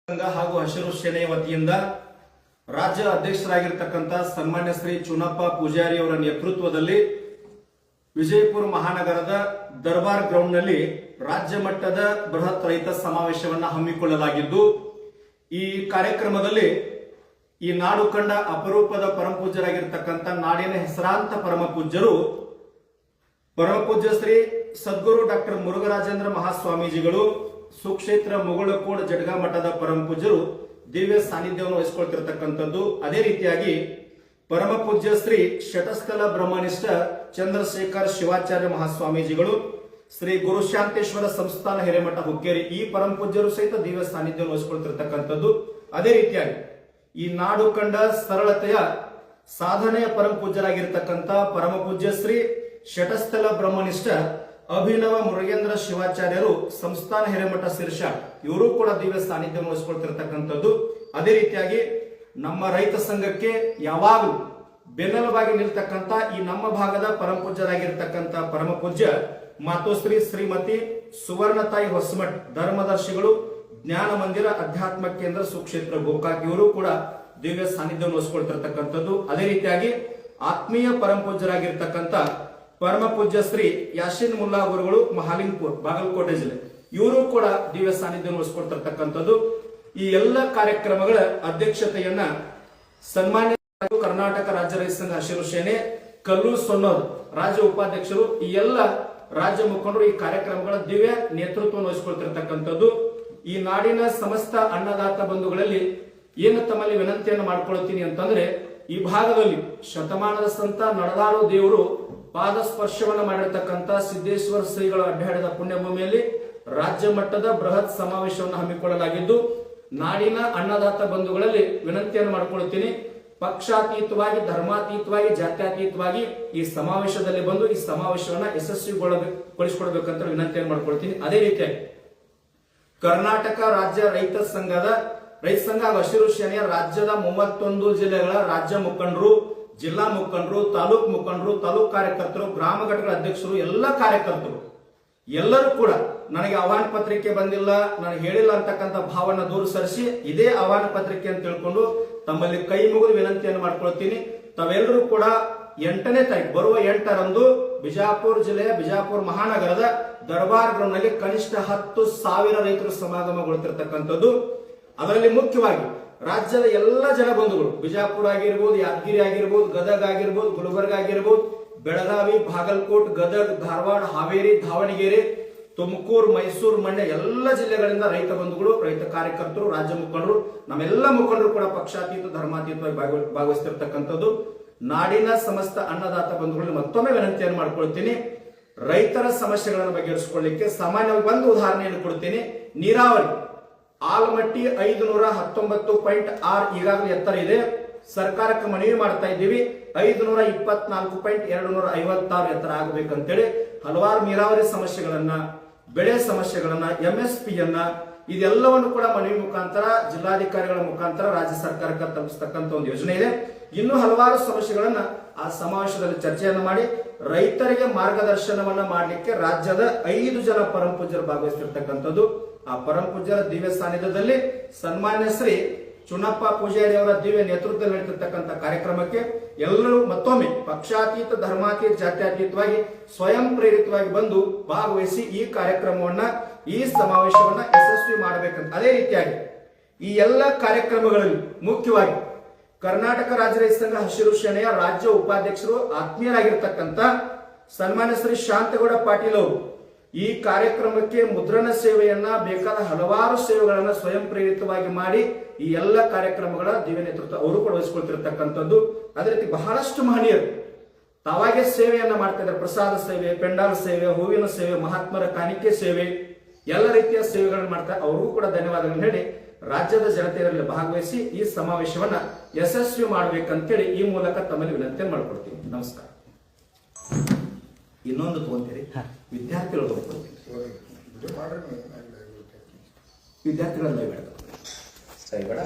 ಸಂಘ ಹಾಗೂ ಹಸಿರು ಸೇನೆಯ ವತಿಯಿಂದ ರಾಜ್ಯ ಅಧ್ಯಕ್ಷರಾಗಿರ್ತಕ್ಕಂಥ ಸನ್ಮಾನ್ಯ ಶ್ರೀ ಚುನಪ್ಪ ಪೂಜಾರಿ ಅವರ ನೇತೃತ್ವದಲ್ಲಿ ವಿಜಯಪುರ ಮಹಾನಗರದ ದರ್ಬಾರ್ ಗ್ರೌಂಡ್ನಲ್ಲಿ ರಾಜ್ಯ ಮಟ್ಟದ ಬೃಹತ್ ರೈತ ಸಮಾವೇಶವನ್ನು ಹಮ್ಮಿಕೊಳ್ಳಲಾಗಿದ್ದು, ಈ ಕಾರ್ಯಕ್ರಮದಲ್ಲಿ ಈ ನಾಡು ಕಂಡ ಅಪರೂಪದ ಪರಮಪೂಜ್ಯರಾಗಿರ್ತಕ್ಕಂಥ ನಾಡಿನ ಹೆಸರಾಂತ ಪರಮಪೂಜ್ಯರು ಪರಮಪೂಜ್ಯ ಶ್ರೀ ಸದ್ಗುರು ಡಾಕ್ಟರ್ ಮುರುಘರಾಜೇಂದ್ರ ಮಹಾಸ್ವಾಮೀಜಿಗಳು, ಸುಕ್ಷೇತ್ರ ಮುಗಳಕೋಡ್ ಜಡಗಾ ಮಠದ ಪರಮಪೂಜ್ಯರು ದಿವ್ಯ ಸಾನ್ನಿಧ್ಯವನ್ನು ವಹಿಸಿಕೊಳ್ತಿರತಕ್ಕಂಥದ್ದು. ಅದೇ ರೀತಿಯಾಗಿ ಪರಮಪೂಜ್ಯ ಶ್ರೀ ಶಟಸ್ಥಲ ಬ್ರಹ್ಮನಿಷ್ಠ ಚಂದ್ರಶೇಖರ್ ಶಿವಾಚಾರ್ಯ ಮಹಾಸ್ವಾಮೀಜಿಗಳು, ಶ್ರೀ ಗುರುಶಾಂತೇಶ್ವರ ಸಂಸ್ಥಾನ ಹಿರೇಮಠ ಹುಕ್ಕೇರಿ, ಈ ಪರಮಪೂಜ್ಯರು ಸಹಿತ ದಿವ್ಯ ಸಾನ್ನಿಧ್ಯವನ್ನು ವಹಿಸಿಕೊಳ್ತಿರತಕ್ಕಂಥದ್ದು. ಅದೇ ರೀತಿಯಾಗಿ ಈ ನಾಡು ಕಂಡ ಸರಳತೆಯ ಸಾಧನೆಯ ಪರಮಪೂಜ್ಯರಾಗಿರ್ತಕ್ಕಂಥ ಪರಮಪೂಜ್ಯ ಶ್ರೀ ಶಟಸ್ಥಲ ಬ್ರಹ್ಮನಿಷ್ಠ ಅಭಿನವ ಮುರುಗೇಂದ್ರ ಶಿವಾಚಾರ್ಯರು, ಸಂಸ್ಥಾನ ಹಿರೇಮಠ ಶಿರ್ಷಾ, ಇವರು ಕೂಡ ದಿವ್ಯ ಸಾನ್ನಿಧ್ಯವನ್ನು ವಹಿಸಿಕೊಳ್ತಿರತಕ್ಕಂಥದ್ದು. ಅದೇ ರೀತಿಯಾಗಿ ನಮ್ಮ ರೈತ ಸಂಘಕ್ಕೆ ಯಾವಾಗಲೂ ಬೆನ್ನೆಲುಬಾಗಿ ನಿಲ್ತಕ್ಕಂಥ ಈ ನಮ್ಮ ಭಾಗದ ಪರಮಪೂಜ್ಯರಾಗಿರ್ತಕ್ಕಂಥ ಪರಮಪೂಜ್ಯ ಮಾತೋಶ್ರೀ ಶ್ರೀಮತಿ ಸುವರ್ಣತಾಯಿ ಹೊಸಮಠ್ ಧರ್ಮದರ್ಶಿಗಳು, ಜ್ಞಾನ ಮಂದಿರ ಅಧ್ಯಾತ್ಮ ಕೇಂದ್ರ ಸುಕ್ಷೇತ್ರ ಗೋಕಾಕ್, ಇವರು ಕೂಡ ದಿವ್ಯ ಸಾನ್ನಿಧ್ಯವನ್ನು ವಹಿಸಿಕೊಳ್ತಿರತಕ್ಕಂಥದ್ದು. ಅದೇ ರೀತಿಯಾಗಿ ಆತ್ಮೀಯ ಪರಮಪೂಜ್ಯರಾಗಿರ್ತಕ್ಕಂಥ ಪರಮಪೂಜ್ಯ ಶ್ರೀ ಯಾಶಿನ್ ಮುಲ್ಲಾ ಗುರುಗಳು, ಮಹಾಲಿಂಗಪುರ್, ಬಾಗಲಕೋಟೆ ಜಿಲ್ಲೆ, ಇವರು ಕೂಡ ದಿವ್ಯ ಸಾನ್ನಿಧ್ಯವನ್ನು ವಹಿಸಿಕೊಳ್ತಿರತಕ್ಕಂಥದ್ದು. ಈ ಎಲ್ಲ ಕಾರ್ಯಕ್ರಮಗಳ ಅಧ್ಯಕ್ಷತೆಯನ್ನ ಸನ್ಮಾನ್ಯ ಕರ್ನಾಟಕ ರಾಜ್ಯ ರೈತ ಸಂಘ ಹಸಿರು ಸೇನೆ ಕಲ್ಲೂರು ಸೊನ್ನೋರ್ ರಾಜ್ಯ ಉಪಾಧ್ಯಕ್ಷರು, ಈ ಎಲ್ಲ ರಾಜ್ಯ ಮುಖಂಡರು ಈ ಕಾರ್ಯಕ್ರಮಗಳ ದಿವ್ಯ ನೇತೃತ್ವವನ್ನು ವಹಿಸಿಕೊಳ್ತಿರತಕ್ಕಂಥದ್ದು. ಈ ನಾಡಿನ ಸಮಸ್ತ ಅನ್ನದಾತ ಬಂಧುಗಳಲ್ಲಿ ಏನು ತಮ್ಮಲ್ಲಿ ವಿನಂತಿಯನ್ನು ಮಾಡ್ಕೊಳ್ತೀನಿ ಅಂತಂದ್ರೆ, ಈ ಭಾಗದಲ್ಲಿ ಶತಮಾನದ ಸಂತ ನಡೆದಾಡು ದೇವರು ಪಾದ ಸ್ಪರ್ಶವನ್ನ ಮಾಡಿರ್ತಕ್ಕಂಥ ಸಿದ್ದೇಶ್ವರ ಶ್ರೀಗಳು ಅಡ್ಡಾಡಿದ ಪುಣ್ಯಭೂಮಿಯಲ್ಲಿ ರಾಜ್ಯ ಮಟ್ಟದ ಬೃಹತ್ ಸಮಾವೇಶವನ್ನು ಹಮ್ಮಿಕೊಳ್ಳಲಾಗಿದ್ದು, ನಾಡಿನ ಅನ್ನದಾತ ಬಂಧುಗಳಲ್ಲಿ ವಿನಂತಿಯನ್ನು ಮಾಡಿಕೊಳ್ಳುತ್ತೀನಿ, ಪಕ್ಷಾತೀತವಾಗಿ, ಧರ್ಮಾತೀತವಾಗಿ, ಜಾತ್ಯತೀತವಾಗಿ ಈ ಸಮಾವೇಶದಲ್ಲಿ ಬಂದು ಈ ಸಮಾವೇಶವನ್ನ ಯಶಸ್ವಿಗೊಳಿಸಿಕೊಳ್ಬೇಕಂತ ವಿನಂತಿಯನ್ನು ಮಾಡ್ಕೊಳ್ತೀನಿ. ಅದೇ ರೀತಿಯಾಗಿ ಕರ್ನಾಟಕ ರಾಜ್ಯ ರೈತ ಸಂಘ ಹಾಗೂ ಹಸಿರು ಸೇನೆಯ ರಾಜ್ಯದ 31 ಜಿಲ್ಲೆಗಳ ರಾಜ್ಯ ಮುಖಂಡರು, ಜಿಲ್ಲಾ ಮುಖಂಡರು, ತಾಲೂಕ್ ಮುಖಂಡರು, ತಾಲೂಕ್ ಕಾರ್ಯಕರ್ತರು, ಗ್ರಾಮ ಘಟಕಗಳ ಅಧ್ಯಕ್ಷರು, ಎಲ್ಲ ಕಾರ್ಯಕರ್ತರು ಎಲ್ಲರೂ ಕೂಡ ನನಗೆ ಆಹ್ವಾನ ಪತ್ರಿಕೆ ಬಂದಿಲ್ಲ, ನನಗೆ ಹೇಳಿಲ್ಲ ಅಂತಕ್ಕಂಥ ಭಾವನ ದೂರ ಸರಿಸಿ ಇದೇ ಆಹ್ವಾನ ಪತ್ರಿಕೆ ಅಂತ ತಿಳ್ಕೊಂಡು ತಮ್ಮಲ್ಲಿ ಕೈ ಮುಗಿದು ವಿನಂತಿಯನ್ನು ಮಾಡ್ಕೊಳ್ತೀನಿ. ತಾವೆಲ್ಲರೂ ಕೂಡ 8ನೇ ತಾರೀಕು ಬರುವ 8ರಂದು ಬಿಜಾಪುರ ಜಿಲ್ಲೆಯ ಬಿಜಾಪುರ ಮಹಾನಗರದ ದರ್ಬಾರ್ ಗ್ರೌಂಡ್ ನಲ್ಲಿ ಕನಿಷ್ಠ 10,000 ರೈತರು ಸಮಾಗಮಗೊಳ್ತಿರ್ತಕ್ಕಂಥದ್ದು. ಅದರಲ್ಲಿ ಮುಖ್ಯವಾಗಿ ರಾಜ್ಯದ ಎಲ್ಲ ಜನಬಂಧುಗಳು, ಬಿಜಾಪುರ ಆಗಿರ್ಬೋದು, ಯಾದಗಿರಿ ಆಗಿರ್ಬೋದು, ಗದಗ ಆಗಿರ್ಬೋದು, ಗುಲ್ಬರ್ಗ ಆಗಿರ್ಬೋದು, ಬೆಳಗಾವಿ, ಬಾಗಲಕೋಟ್, ಗದಗ, ಧಾರವಾಡ, ಹಾವೇರಿ, ದಾವಣಗೆರೆ, ತುಮಕೂರು, ಮೈಸೂರು, ಮಂಡ್ಯ ಎಲ್ಲ ಜಿಲ್ಲೆಗಳಿಂದ ರೈತ ಬಂಧುಗಳು, ರೈತ ಕಾರ್ಯಕರ್ತರು, ರಾಜ್ಯ ಮುಖಂಡರು, ನಮ್ಮೆಲ್ಲ ಮುಖಂಡರು ಕೂಡ ಪಕ್ಷಾತೀತ ಧರ್ಮಾತೀತವಾಗಿ ಭಾಗವಹಿಸ್ತಿರ್ತಕ್ಕಂಥದ್ದು. ನಾಡಿನ ಸಮಸ್ತ ಅನ್ನದಾತ ಬಂಧುಗಳಲ್ಲಿ ಮತ್ತೊಮ್ಮೆ ವಿನಂತಿಯನ್ನು ಮಾಡ್ಕೊಳ್ತೀನಿ, ರೈತರ ಸಮಸ್ಯೆಗಳನ್ನು ಬಗೆಹರಿಸಿಕೊಳ್ಳಿಕ್ಕೆ ಸಾಮಾನ್ಯವಾಗಿ ಒಂದು ಉದಾಹರಣೆಯನ್ನು ಕೊಡ್ತೀನಿ. ನೀರಾವರಿ ಆಲಮಟ್ಟಿ 519.6 ಈಗಾಗಲೇ ಎತ್ತರ ಇದೆ. ಸರ್ಕಾರಕ್ಕೆ ಮನವಿ ಮಾಡ್ತಾ ಇದ್ದೀವಿ 524.256 ಎತ್ತರ ಆಗಬೇಕಂತೇಳಿ. ಹಲವಾರು ನೀರಾವರಿ ಸಮಸ್ಯೆಗಳನ್ನ, ಬೆಳೆ ಸಮಸ್ಯೆಗಳನ್ನ, MSP ಯನ್ನ, ಇದೆಲ್ಲವನ್ನು ಕೂಡ ಮನವಿ ಮುಖಾಂತರ, ಜಿಲ್ಲಾಧಿಕಾರಿಗಳ ಮುಖಾಂತರ ರಾಜ್ಯ ಸರ್ಕಾರಕ್ಕೆ ತಲುಪಿಸ್ತಕ್ಕಂಥ ಒಂದು ಯೋಜನೆ ಇದೆ. ಇನ್ನೂ ಹಲವಾರು ಸಮಸ್ಯೆಗಳನ್ನ ಆ ಸಮಾವೇಶದಲ್ಲಿ ಚರ್ಚೆಯನ್ನು ಮಾಡಿ ರೈತರಿಗೆ ಮಾರ್ಗದರ್ಶನವನ್ನ ಮಾಡಲಿಕ್ಕೆ ರಾಜ್ಯದ 5 ಜನ ಪರಮಪೂಜ್ಯರು ಭಾಗವಹಿಸ್ತಿರ್ತಕ್ಕಂಥದ್ದು. ಆ ಪರಮಪೂಜ್ಯರ ದಿವ್ಯ ಸಾನ್ನಿಧ್ಯದಲ್ಲಿ ಸನ್ಮಾನ್ಯ ಶ್ರೀ ಚುನಪ್ಪ ಪೂಜಾರಿ ಅವರ ದಿವ್ಯ ನೇತೃತ್ವದಲ್ಲಿ ನಡೆತಿರ್ತಕ್ಕಂಥ ಕಾರ್ಯಕ್ರಮಕ್ಕೆ ಎಲ್ಲರೂ ಮತ್ತೊಮ್ಮೆ ಪಕ್ಷಾತೀತ, ಧರ್ಮಾತೀತ, ಜಾತ್ಯತೀತವಾಗಿ ಸ್ವಯಂ ಪ್ರೇರಿತವಾಗಿ ಬಂದು ಭಾಗವಹಿಸಿ ಈ ಕಾರ್ಯಕ್ರಮವನ್ನ, ಈ ಸಮಾವೇಶವನ್ನ ಯಶಸ್ವಿ ಮಾಡಬೇಕಂತ. ಅದೇ ರೀತಿಯಾಗಿ ಈ ಎಲ್ಲ ಕಾರ್ಯಕ್ರಮಗಳಲ್ಲಿ ಮುಖ್ಯವಾಗಿ ಕರ್ನಾಟಕ ರಾಜ್ಯ ರೈತ ಸಂಘ ಹಸಿರು ಸೇನೆಯ ರಾಜ್ಯ ಉಪಾಧ್ಯಕ್ಷರು, ಆತ್ಮೀಯರಾಗಿರ್ತಕ್ಕಂಥ ಸನ್ಮಾನ್ಯ ಶ್ರೀ ಶಾಂತಗೌಡ ಪಾಟೀಲ್ ಅವರು ಈ ಕಾರ್ಯಕ್ರಮಕ್ಕೆ ಮುದ್ರಣ ಸೇವೆಯನ್ನ, ಬೇಕಾದ ಹಲವಾರು ಸೇವೆಗಳನ್ನ ಸ್ವಯಂ ಪ್ರೇರಿತವಾಗಿ ಮಾಡಿ ಈ ಎಲ್ಲ ಕಾರ್ಯಕ್ರಮಗಳ ದಿವ್ಯ ನೇತೃತ್ವ ಅವರು ಕೂಡ ವಹಿಸಿಕೊಳ್ತಿರ್ತಕ್ಕಂಥದ್ದು. ಅದೇ ರೀತಿ ಬಹಳಷ್ಟು ಮಹನೀಯರು ತಾವಾಗೆ ಸೇವೆಯನ್ನ ಮಾಡ್ತಾ ಇದ್ದಾರೆ. ಪ್ರಸಾದ ಸೇವೆ, ಪೆಂಡಾಲ್ ಸೇವೆ, ಹೂವಿನ ಸೇವೆ, ಮಹಾತ್ಮರ ಕಾಣಿಕೆ ಸೇವೆ, ಎಲ್ಲ ರೀತಿಯ ಸೇವೆಗಳನ್ನು ಮಾಡ್ತಾರೆ. ಅವ್ರಿಗೂ ಕೂಡ ಧನ್ಯವಾದಗಳನ್ನು ಹೇಳಿ ರಾಜ್ಯದ ಜನತೆಯರಲ್ಲಿ ಭಾಗವಹಿಸಿ ಈ ಸಮಾವೇಶವನ್ನ ಯಶಸ್ವಿ ಮಾಡಬೇಕಂತೇಳಿ ಈ ಮೂಲಕ ತಮ್ಮಲ್ಲಿ ವಿನಂತಿ ಮಾಡ್ಕೊಡ್ತೀನಿ. ನಮಸ್ಕಾರ. ಇನ್ನೊಂದು ತಗೊಂತೀರಿ, ವಿದ್ಯಾರ್ಥಿಗಳು ತಗೊಂಡ್ರಿ, ವಿದ್ಯಾರ್ಥಿಗಳ ಬೇಡ ಸರಿ ಬೇಡ.